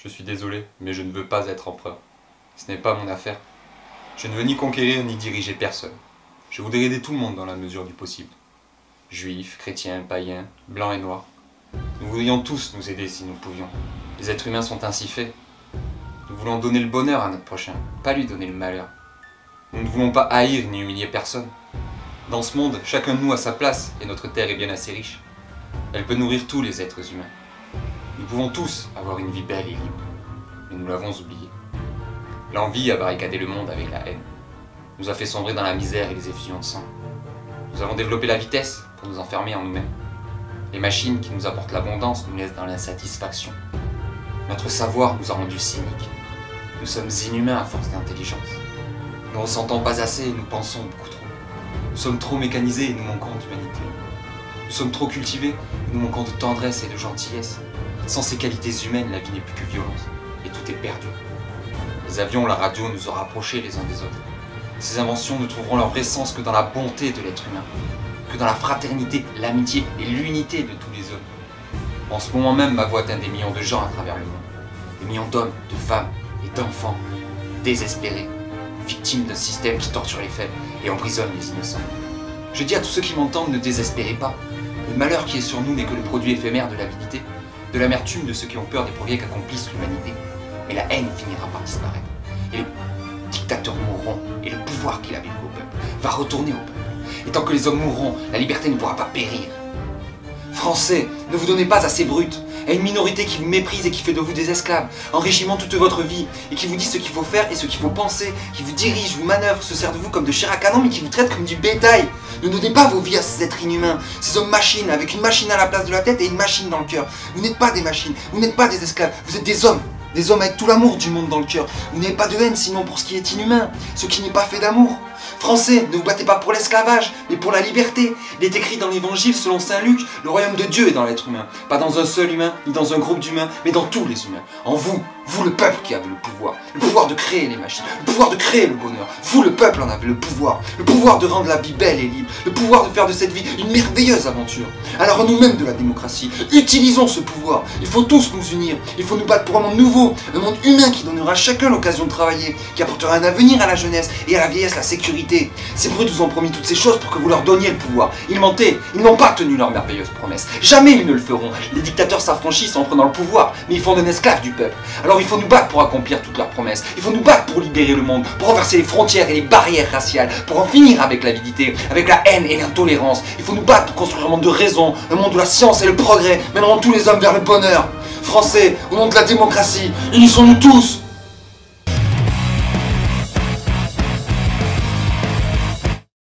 Je suis désolé, mais je ne veux pas être empereur. Ce n'est pas mon affaire. Je ne veux ni conquérir ni diriger personne. Je voudrais aider tout le monde dans la mesure du possible. Juifs, chrétiens, païens, blancs et noirs. Nous voudrions tous nous aider si nous pouvions. Les êtres humains sont ainsi faits. Nous voulons donner le bonheur à notre prochain, pas lui donner le malheur. Nous ne voulons pas haïr ni humilier personne. Dans ce monde, chacun de nous a sa place et notre terre est bien assez riche. Elle peut nourrir tous les êtres humains. Nous pouvons tous avoir une vie belle et libre, mais nous l'avons oublié. L'envie a barricadé le monde avec la haine, nous a fait sombrer dans la misère et les effusions de sang. Nous avons développé la vitesse pour nous enfermer en nous-mêmes. Les machines qui nous apportent l'abondance nous laissent dans l'insatisfaction. Notre savoir nous a rendus cyniques. Nous sommes inhumains à force d'intelligence. Nous ne ressentons pas assez et nous pensons beaucoup trop. Nous sommes trop mécanisés et nous manquons d'humanité. Nous sommes trop cultivés et nous manquons de tendresse et de gentillesse. Sans ces qualités humaines, la vie n'est plus que violence et tout est perdu. Les avions, la radio nous ont rapprochés les uns des autres. Ces inventions ne trouveront leur vrai sens que dans la bonté de l'être humain, que dans la fraternité, l'amitié et l'unité de tous les hommes. En ce moment même, ma voix atteint des millions de gens à travers le monde. Des millions d'hommes, de femmes et d'enfants, désespérés, victimes d'un système qui torture les faibles et emprisonne les innocents. Je dis à tous ceux qui m'entendent, ne désespérez pas. Le malheur qui est sur nous n'est que le produit éphémère de l'avidité, de l'amertume de ceux qui ont peur des progrès qu'accomplisse l'humanité. Mais la haine finira par disparaître. Et les dictateurs mourront, et le pouvoir qu'il avait eu au peuple va retourner au peuple. Et tant que les hommes mourront, la liberté ne pourra pas périr. Français, ne vous donnez pas à ces brutes, à une minorité qui vous méprise et qui fait de vous des esclaves, enrichissant toute votre vie, et qui vous dit ce qu'il faut faire et ce qu'il faut penser, qui vous dirige, vous manœuvre, se sert de vous comme de chair à canon, mais qui vous traite comme du bétail. Ne donnez pas vos vies à ces êtres inhumains, ces hommes machines, avec une machine à la place de la tête et une machine dans le cœur. Vous n'êtes pas des machines, vous n'êtes pas des esclaves, vous êtes des hommes avec tout l'amour du monde dans le cœur. Vous n'avez pas de haine sinon pour ce qui est inhumain, ce qui n'est pas fait d'amour. Français, ne vous battez pas pour l'esclavage, mais pour la liberté. Il est écrit dans l'évangile selon saint Luc, le royaume de Dieu est dans l'être humain. Pas dans un seul humain, ni dans un groupe d'humains, mais dans tous les humains. En vous, vous le peuple qui avez le pouvoir de créer les machines, le pouvoir de créer le bonheur. Vous le peuple en avez le pouvoir de rendre la vie belle et libre, le pouvoir de faire de cette vie une merveilleuse aventure. Alors nous-mêmes de la démocratie, utilisons ce pouvoir. Il faut tous nous unir, il faut nous battre pour un monde nouveau, un monde humain qui donnera à chacun l'occasion de travailler, qui apportera un avenir à la jeunesse et à la vieillesse la sécurité. Ces brutes vous ont promis toutes ces choses pour que vous leur donniez le pouvoir. Ils mentaient, ils n'ont pas tenu leurs merveilleuses promesses. Jamais ils ne le feront. Les dictateurs s'affranchissent en prenant le pouvoir, mais ils font d'un esclave du peuple. Alors il faut nous battre pour accomplir toutes leurs promesses. Il faut nous battre pour libérer le monde, pour renverser les frontières et les barrières raciales, pour en finir avec l'avidité, avec la haine et l'intolérance. Il faut nous battre pour construire un monde de raison, un monde où la science et le progrès mèneront tous les hommes vers le bonheur. Français, au nom de la démocratie, unissons-nous tous!